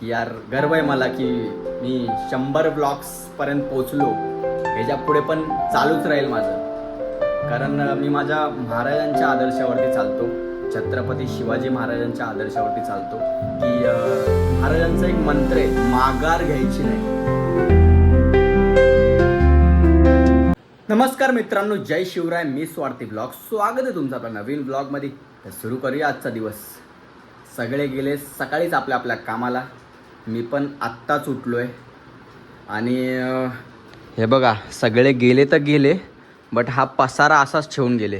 यार गर्व आहे मला की मी 100 ब्लॉग्स पर्यंत पोहोचलो. ह्याच्या पुढे पण चालूच राहील माझं, कारण मी माझ्या महाराजांच्या आदर्शावरती चालतो. छत्रपती शिवाजी महाराजांच्या आदर्शावरती चालतो की महाराजांचा एक मंत्र आहे, माघार घ्यायची नाही. नमस्कार मित्रांनो, जय शिवराय. मी स्वार्थी ब्लॉग, स्वागत आहे तुमचं आपल्या नवीन ब्लॉगमध्ये. तर सुरू करूया आजचा दिवस. सगळे गेले सकाळीच आपल्या आपल्या कामाला. मी पण आत्ताच उठलो आहे आणि हे बघा, सगळे गेले तर गेले, बट हा पसारा असाच ठेवून गेले.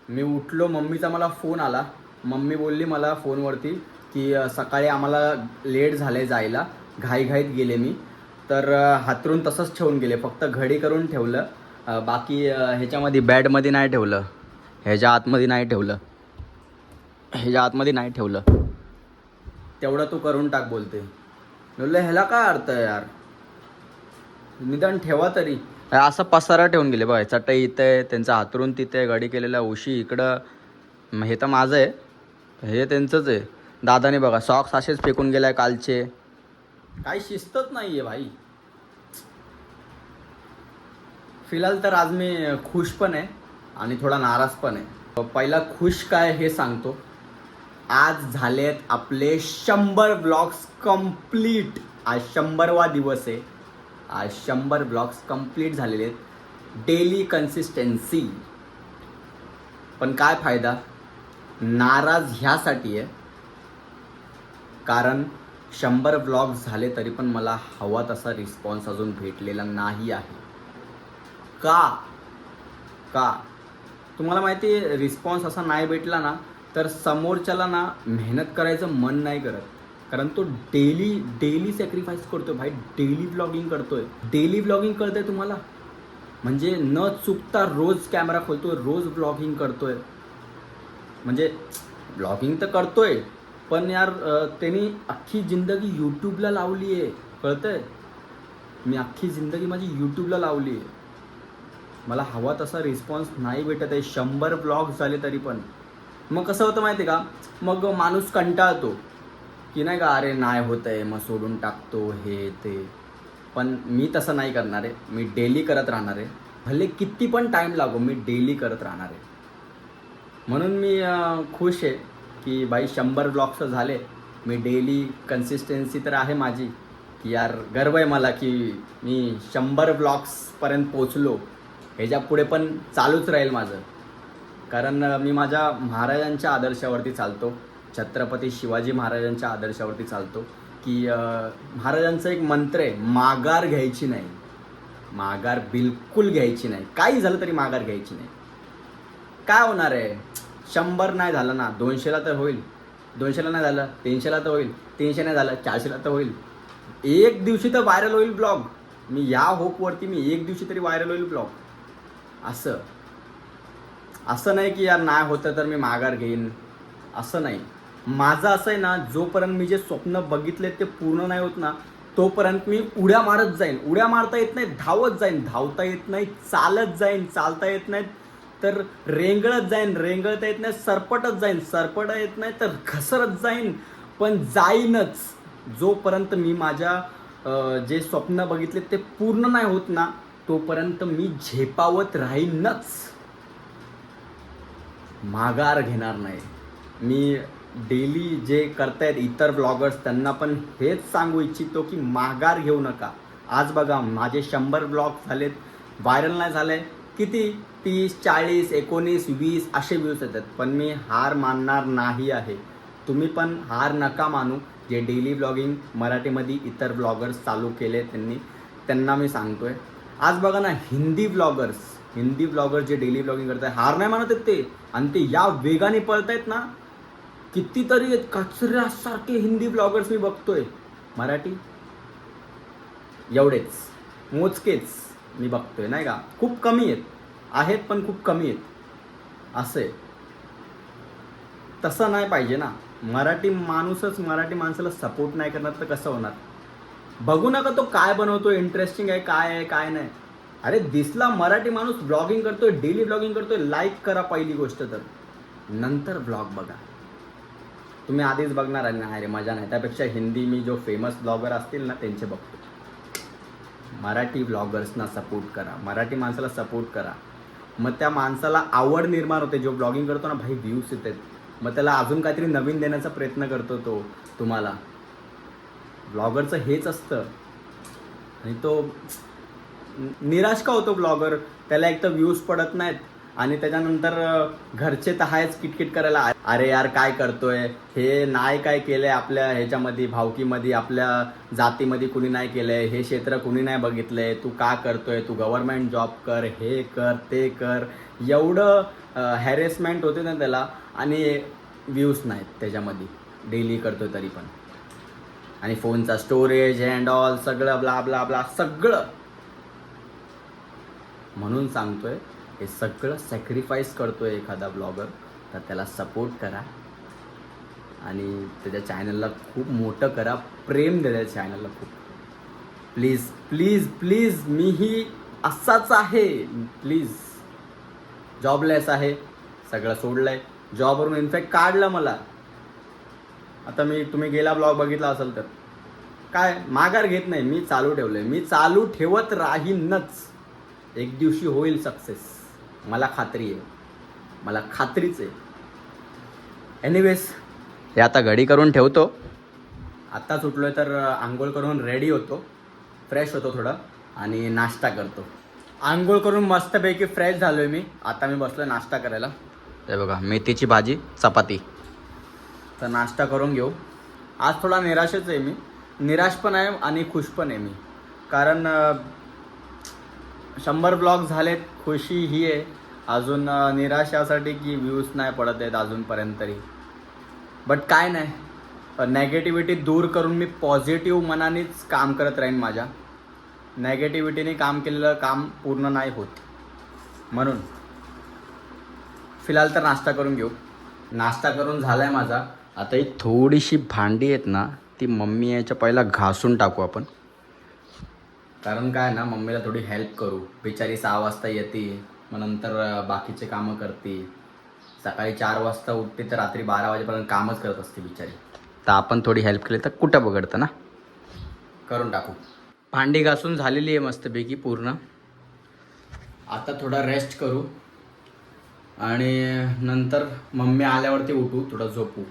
मी उठलो, मम्मीचा मला फोन आला. मम्मी बोलली मला फोनवरती की सकाळी आम्हाला लेट झाले जायला, घाईघाईत गेले मी. तर हातरून तसंच ठेवून गेले, फक्त घडी करून ठेवलं. बाकी ह्याच्यामध्ये बॅडमध्ये नाही ठेवलं, ह्याच्या आतमध्ये नाही ठेवलं, ह्याच्या आतमध्ये नाही ठेवलं. तेवढं तू करून टाक बोलते. बोलले ह्याला काय अर्थ आहे यार, निदान ठेवा तरी. असं पसारा ठेवून गेले बघा. चटई इथं आहे, त्यांचं हातरून तिथे आहे, गाडी केलेला उशी इकडं. हे तर माझं आहे, हे त्यांचंच आहे. दादाने बघा सॉक्स असेच फेकून गेलाय कालचे. काही शिस्तच नाही आहे भाई. फिलहाल तर आज मी खुश पण आहे आणि थोडा नाराज पण आहे. पहिला खुश काय हे सांगतो. आज झालेत आपले 100 ब्लॉग्स कंप्लीट. आज 100वा दिवस आहे. आज 100 ब्लॉग्स कंप्लीट झालेले आहेत. Daily consistency. पण काय फायदा, नाराज ह्यासाठी आहे कारण 100 ब्लॉग्स झाले तरी पण मला हवा तसा रिस्पॉन्स अजून भेटलेला नाही आहे. का तुम्हाला माहिती आहे, रिस्पॉन्स असा नाही भेटला ना तर समोरच्याला ना मेहनत करायचं मन नाही करत. कारण तो डेली सॅक्रिफाईस करतोय भाई. डेली ब्लॉगिंग करतोय. डेली ब्लॉगिंग कळतंय तुम्हाला, म्हणजे न चुकता रोज कॅमेरा खोलतोय, रोज ब्लॉगिंग करतोय. म्हणजे ब्लॉगिंग तर करतोय, पण यार त्यांनी अख्खी जिंदगी यूट्यूबला लावली आहे. कळतंय, मी अख्खी जिंदगी माझी यूट्यूबला लावली आहे. मला हवा तसा रिस्पॉन्स नाही भेटत आहे. 100 ब्लॉग्स झाले तरी पण. मग कसं होतं माहिती आहे का, मग माणूस कंटाळतो की नाही का, अरे नाही होत आहे मग सोडून टाकतो हे ते. पण मी तसं नाही करणार आहे. मी डेली करत राहणार आहे, भले किती पण टाईम लागो, मी डेली करत राहणार आहे. म्हणून मी खुश आहे की बाई 100 ब्लॉग्स झाले. मी डेली कन्सिस्टन्सी तर आहे माझी की यार गर्व आहे मला की मी 100 ब्लॉग्सपर्यंत पोचलो. ह्याच्या पुढे पण चालूच राहील माझं, कारण मी माझ्या महाराजांच्या आदर्शावरती चालतो. छत्रपती शिवाजी महाराजांच्या आदर्शावरती चालतो की महाराजांचा एक मंत्र आहे, माघार घ्यायची नाही. माघार बिलकुल घ्यायची नाही. काही झालं तरी माघार घ्यायची नाही. काय होणार आहे, 100 नाही झालं ना, 200ला तर होईल. 200ला नाही झालं, 300ला तर होईल. 300 नाही झालं, 400ला तर होईल. एक दिवशी तर व्हायरल होईल ब्लॉग. मी या होपवरती मी एक दिवशी तरी व्हायरल होईल ब्लॉग. असं नाही की यार नाही होतं तर मी माघार घेईन, असं नाही. माझं असं आहे ना, जोपर्यंत मी जे स्वप्न बघितले ते पूर्ण नाही होत ना, तोपर्यंत मी उड्या मारत जाईन. उड्या मारता येत नाही, धावत जाईन. धावता येत नाही, चालत जाईन. चालता येत नाही तर रेंगळत जाईन. रेंगळता येत नाही, सरपटत जाईन. सरपटा येत नाही तर घसरत जाईन, पण जाईनच. जोपर्यंत मी माझ्या जे स्वप्न बघितले ते पूर्ण नाही होत ना, तोपर्यंत मी झेपावत राहीनच. माघार घेणार नाही. मी डेली जे करतायत इतर ब्लॉगर्स त्यांना पण हेच सांगू इच्छितो की माघार घेऊ नका. आज बघा माझे 100 ब्लॉग झालेत, व्हायरल नाही झाले. किती 30, 40, 19, 20 असे व्ह्यूज येतात. पण मी हार मानणार नाही आहे. तुम्ही पण हार नका मानू. जे डेली ब्लॉगिंग मराठीमध्ये इतर ब्लॉगर्स चालू केले त्यांना मी सांगतोय. आज बघा ना, हिंदी ब्लॉगर्स जे डेली ब्लॉगिंग करत आहेत, हार नाही मानत आहेत ते. आणि ते या वेगाने पळतायत ना, कितीतरी आहेत कचऱ्यासारखे हिंदी ब्लॉगर्स मी बघतोय. मराठी एवढेच मोजकेच मी बघतोय, नाही का. खूप कमी आहेत पण खूप कमी आहेत. असं आहे. तसं नाही पाहिजे ना. मराठी माणसाला सपोर्ट नाही करणार तर कसं होणार. बघू नका तो काय बनवतो, इंटरेस्टिंग आहे काय नाही. अरे दिसला मराठी माणूस ब्लॉगिंग करतोय, डेली ब्लॉगिंग करतोय, लाईक करा पहिली गोष्ट तर, नंतर ब्लॉग बघा. तुम्ही आधीच बघणार आहे नाही रे मजा नाही, त्यापेक्षा हिंदी मी जो फेमस ब्लॉगर असतील ना त्यांचे बघतो. मराठी ब्लॉगर्सना सपोर्ट करा, मराठी माणसाला सपोर्ट करा. मग त्या माणसाला आवड निर्माण होते. जो ब्लॉगिंग करतो ना भाई व्ह्यूज येतात, मग त्याला अजून काहीतरी नवीन देण्याचा प्रयत्न करतो तो तुम्हाला. ब्लॉगरचं हेच असतं. आणि तो निराश का होतो ब्लॉगर, त्याला एक तर व्ह्यूज पडत नाहीत आणि त्याच्यानंतर घरचे तर आहेच किटकिट करायला, अरे यार काय करतोय हे, नाही काय केलंय आपल्या ह्याच्यामध्ये भावकीमध्ये, आपल्या जातीमध्ये कुणी नाही केलंय, हे क्षेत्र कुणी नाही बघितलंय, तू का करतोय, तू गव्हर्नमेंट जॉब कर, हे कर ते कर. एवढं हॅरेसमेंट होते ना त्याला, आणि व्ह्यूज नाहीत त्याच्यामध्ये, डेली करतोय तरी पण. आणि फोनचा स्टोरेज अँड ऑल सगळं ब्ला ब्ला ब्ला सगळं. म्हणून सांगतोय हे सगळं सॅक्रिफाईस करतोय एखादा ब्लॉगर, तर त्याला सपोर्ट करा आणि त्याच्या चॅनलला खूप मोठं करा, प्रेम द्या त्या चॅनलला खूप. प्लीज प्लीज प्लीज, मीही असाच आहे प्लीज. जॉबलेस आहे, सगळं सोडलं आहे, जॉबवरून इनफॅक्ट काढलं मला. आता तुम्ही गेला ब्लॉग बघितला असेल तर काय माघार घेत नाही, मी चालू ठेवलं आहे, मी चालू ठेवत राहीनच. एक दिवशी होईल सक्सेस, मला खात्री आहे, मला खात्रीच आहे. एनिवेज, हे आता घडी करून ठेवतो. आत्ताच उठलो आहे तर आंघोळ करून रेडी होतो, फ्रेश होतो थोडं आणि नाश्ता करतो. आंघोळ करून मस्तपैकी फ्रेश झालो आहे मी. आता मी बसलो नाश्ता करायला. ते बघा मेथीची भाजी चपाती, तर नाश्ता करून घेऊ. आज थोडा निराशच आहे मी, निराश पण आहे आणि खुश पण आहे मी. कारण 100 ब्लॉग झालेत, खुशी ही आहे. अजून निराश यासाठी की व्ह्यूज नाही पडत आहेत अजूनपर्यंत तरी. बट काय नाही, नेगेटिव्हिटी दूर करून मी पॉझिटिव्ह मनानेच काम करत राहीन. माझ्या नेगेटिव्हिटीने काम केलेलं काम पूर्ण नाही होत. म्हणून फिलहाल तर नाश्ता करून घेऊ. नाश्ता करून झाला आहे माझा. आता ही थोडीशी भांडी आहेत ना, ती मम्मी याच्या पहिला घासून टाकू आपण. कारण काय ना, मम्मीला थोडी हेल्प करू. बिचारी 6 वाजता येते, मग नंतर बाकीचे कामं करते. सकाळी 4 वाजता उठते तर रात्री 12 वाजेपर्यंत कामच करत असते बिचारी. तर आपण थोडी हेल्प केली तर कुठं बघडतं ना. करून टाकू. भांडी घासून झालेली आहे मस्तपैकी पूर्ण. आता थोडा रेस्ट करू आणि नंतर मम्मी आल्यावरती उठू, थोडं झोपू.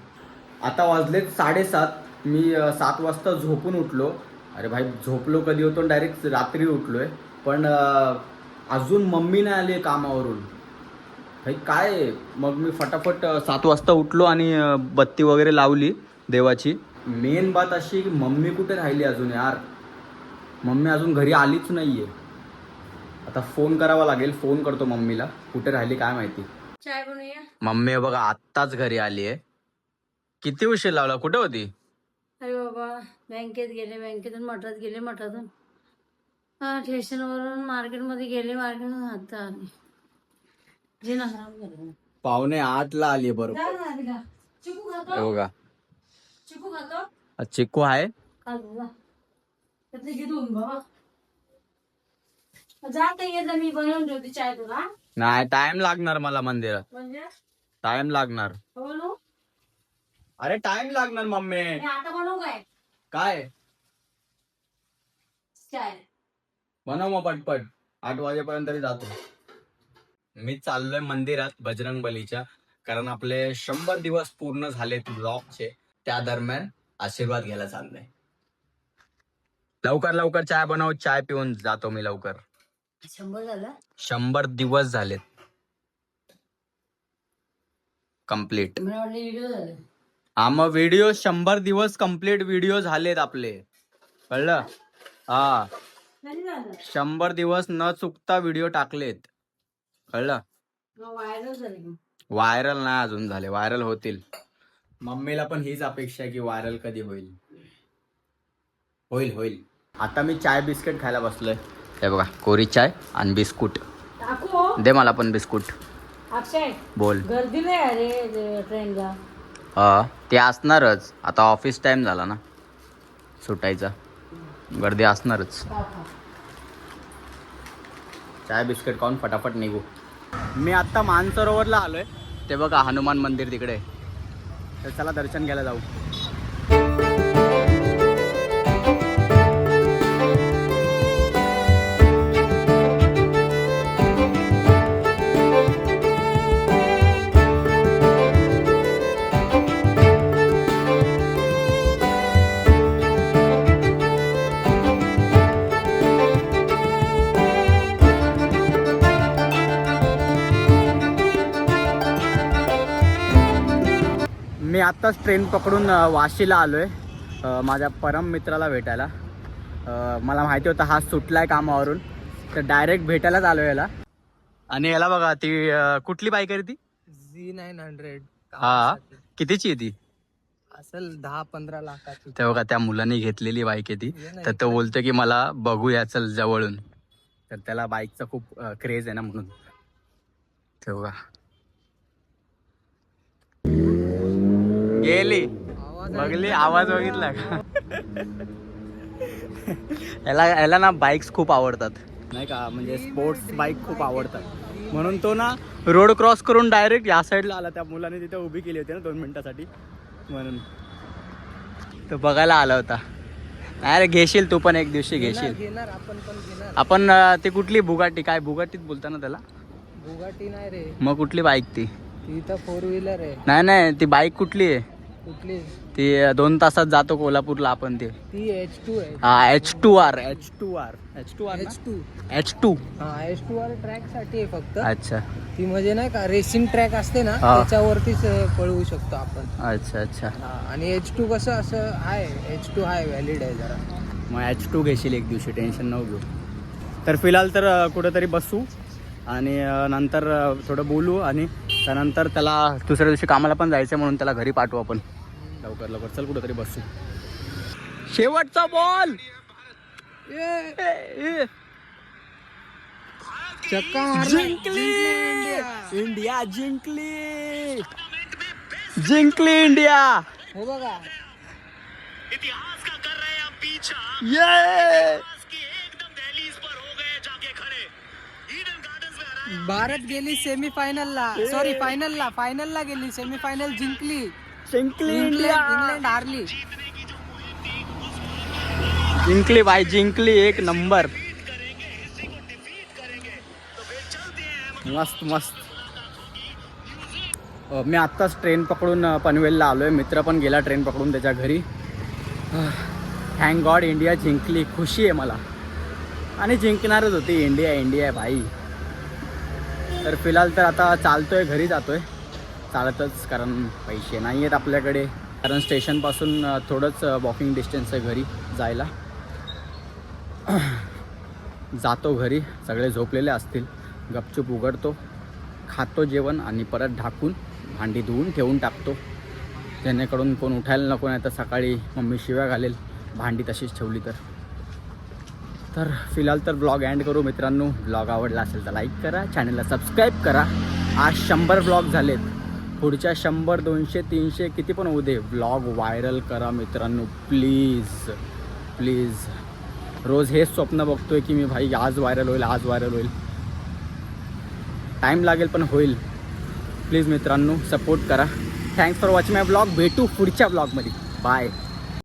आता वाजलेत 7:30. मी 7 वाजता झोपून उठलो. अरे भाई, झोपलो कधी होतो, डायरेक्ट रात्री उठलो आहे. पण अजून मम्मी नाही आली आहे कामावरून. भाई काय, मग मी फटाफट 7 वाजता उठलो आणि बत्ती वगैरे लावली देवाची. मेन बात अशी की मम्मी कुठे राहिली अजून यार. मम्मी अजून घरी आलीच नाही आहे. आता फोन करावा लागेल, फोन करतो मम्मीला, कुठे राहिली काय माहिती. चाय बनवूया. मम्मी बघा आत्ताच घरी आली आहे. किती उशीर लावला, कुठे होती? अरे बाबा, बँकेत गेले, बँकेतून मठात गेले, मठातून स्टेशनवरून मार्केटमध्ये गेले, मार्केटमधून हात आले. जे ना खराब झालं. 7:45 आली आहे बरोबर. जा ना आधी. चिकू खातो? हे बघा चिकू खातो? चिक्कू आहे. खा जा. त्यातले घे दोन बाबा. जा तर ये जा, मी बनवून ठेवते चाय तुला. नाही, टाइम लागणार मला मंदिरात, म्हणजे टाइम लागणार. बनवू? अरे टाइम लागणार मम्मी. मी आता बनवू काय काय चाय? बनव मग पटपट. 8 वाजेपर्यंत तरी जातो. मी चाललोय मंदिरात बजरंग बलीच्या, कारण आपले 100 दिवस पूर्ण झालेत ब्लॉगचे. त्या दरम्यान आशीर्वाद घ्यायला चाललोय. लवकर लवकर चाय बनव, चाय पिऊन जातो मी लवकर. 100 झालं? 100 दिवस झालेत कम्प्लीट. मला वाटलं व्हिडिओ झाले. हा मग व्हिडिओ 100 दिवस कम्प्लीट व्हिडिओ झालेत आपले, कळलं? हा, नाही झालं. 100 दिवस न चुकता व्हिडिओ टाकलेत, कळलं? व्हायरल झाले. व्हायरल नाही अजून झाले, व्हायरल होतील. मम्मीला पण हीच अपेक्षा आहे की व्हायरल कधी होईल. होईल होईल. आता मी चाय बिस्किट खायला बसलोय. हे बघा, कोरी चाय आणि बिस्कुट. टाकू दे मला पण बिस्कुट. अक्षय, बोल. गर्दी नाही अरे ट्रेनला. ते असणारच, आता ऑफिस टाइम झाला ना सुटायचा, गर्दी असणारच. चाय बिस्किट खाऊन फटाफट निघू. मी आत्ता मानसरोवरला आलोय. ते बघा हनुमान मंदिर तिकडे. तर चला दर्शन घ्यायला जाऊ. मी आत्ताच ट्रेन पकडून वाशीला आलो आहे माझ्या परम मित्राला भेटायला. मला माहिती होतं हा सुटला आहे कामावरून, तर डायरेक्ट भेटायलाच आलो याला. आणि याला बघा ती कुठली बाईक आहे ती? Z900. हा, कितीची आहे ती? असेल 10-15 लाखाची. ते बघा त्या मुलांनी घेतलेली बाईक आहे ती. तर तो बोलतो की मला बघूया चल जवळून. तर त्याला बाईकचा खूप क्रेज आहे ना म्हणून. ते बघा गेली बघली, आवाज बघितला का? याला ना बाईक्स खूप आवडतात नाही का, म्हणजे स्पोर्ट्स बाईक खूप आवडतात म्हणून तो ना रोड क्रॉस करून डायरेक्ट या साईडला आला. त्या मुलाने तिथे उभी केली होती ना 2 मिनिटासाठी, म्हणून तो बघायला आला होता. नाही रे, घेशील तू पण एक दिवशी घेशील. घेणार आपण पण घेणार. आपण ते कुठली बुगाटी, काय बुगाटीत बोलता ना त्याला? बुगाटी नाही रे, मग कुठली बाईक ती? ती तर 4 व्हीलर आहे. नाही ती बाईक कुठली आहे? कुठली? ती 2 तासात जातो कोल्हापूरला आपण. ते ती H2 आहे. हा H2R. H2 हा, H2R ट्रॅक साठी आहे फक्त. अच्छा ती म्हणजे नाही का रेसिंग ट्रॅक असते ना, हा. त्याच्यावरतीच पळवू शकतो आपण. अच्छा. हा, आणि H2 कसं असं आहे, H2 आहे व्हॅलिड आहे जरा. मग H2 घेशील एक दिवशी, टेन्शन नको घेऊ. तर फिलहाल तर कुठेतरी बसू आणि नंतर थोडं बोलू आणि त्यानंतर त्याला दुसऱ्या दिवशी कामाला पण जायचं म्हणून त्याला घरी पाठवू आपण लवकर. चल कुठेतरी बसू. शेवटचा बॉल. चक्का मारला. जिंकली इंडिया, जिंकली इंडिया. हे बघा, इतिहास का कर रहे हैं हम पीछा ये की एकदम दहलीज पर हो गए जाके खड़े ईडन गार्डन्स में हराया भारत गेली सेमीफायनलला, सॉरी फायनलला गेली, सेमीफायनल जिंकली. इंडिया. इंग्लंड हारली. जिंकली भाई, जिंकली. एक नंबर. करेंगे हिस्ट्री को डिफीट करेंगे तो फिर चलते हैं मस्त. मी आत्ताच ट्रेन पकडून पनवेलला आलो आहे. मित्र पण गेला ट्रेन पकडून त्याच्या घरी. थँक गॉड इंडिया जिंकली. खुशी आहे मला, आणि जिंकणारच होती. इंडिया आहे भाई. तर फिलहाल तर आता चालतोय, घरी जातोय चालतच, कारण पैसे नाही आहेत आपल्याकडे. कारण स्टेशनपासून थोडंच वॉकिंग डिस्टन्स आहे घरी जायला. जातो घरी, सगळे झोपलेले असतील. गपचूप उघडतो, खातो जेवण आणि परत ढाकून भांडी धुवून ठेवून टाकतो, जेणेकरून कोण उठायला नको, नाही तर सकाळी मम्मी शिव्या घालेल भांडी तशीच ठेवली तर फिलहाल तर ब्लॉग एंड करू मित्रांनो. ब्लॉग आवडला असेल तर लाईक करा, चॅनलला सबस्क्राईब करा. आज 100 ब्लॉग झालेत. पुढच्या 100, 200, 300 किती पण होऊ दे, ब्लॉग व्हायरल करा मित्रांनो, प्लीज. रोज हेच स्वप्न बघतोय की मी भाई आज व्हायरल होईल. टाईम लागेल पण होईल. प्लीज मित्रांनो सपोर्ट करा. Thanks for watching my blog. भेटू पुढच्या ब्लॉगमध्ये. बाय.